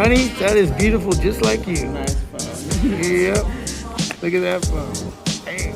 Honey, that is beautiful, just like you. Nice phone. Yep. Look at that phone. Damn.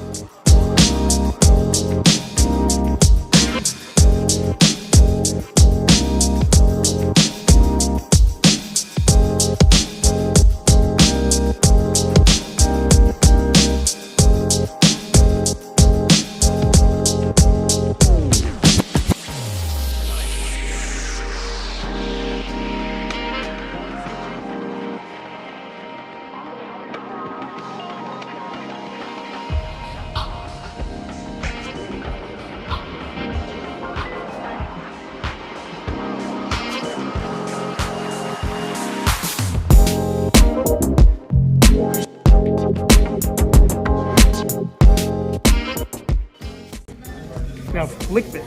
Now flick it.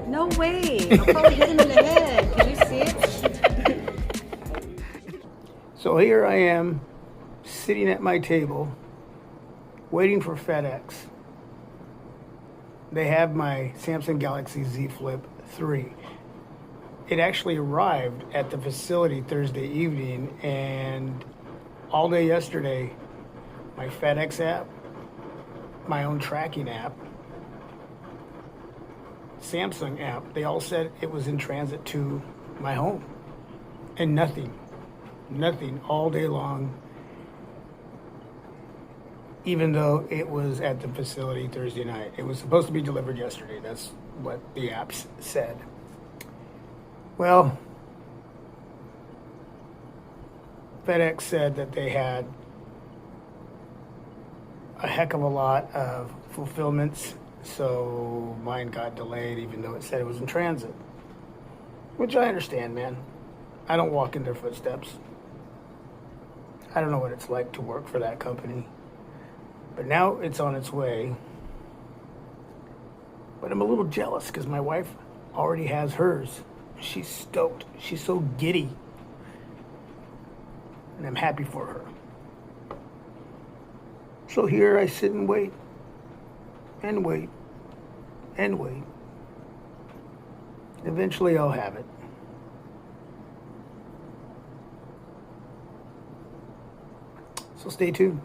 No way. I'll probably hit him in the head. Can you see it? So here I am, sitting at my table, waiting for FedEx. They have my Samsung Galaxy Z Flip 3. It actually arrived at the facility Thursday evening, and all day yesterday, my FedEx app, my own tracking app, Samsung app, they all said it was in transit to my home. And nothing all day long, even though it was at the facility Thursday night. It was supposed to be delivered yesterday. That's what the apps said. Well, FedEx said that they had a heck of a lot of fulfillments, so mine got delayed even though it said it was in transit. Which I understand, man. I don't walk in their footsteps. I don't know what it's like to work for that company. But now it's on its way. But I'm a little jealous because my wife already has hers. She's stoked. She's so giddy. And I'm happy for her. So here I sit and wait. And wait. And wait. Eventually I'll have it. So stay tuned.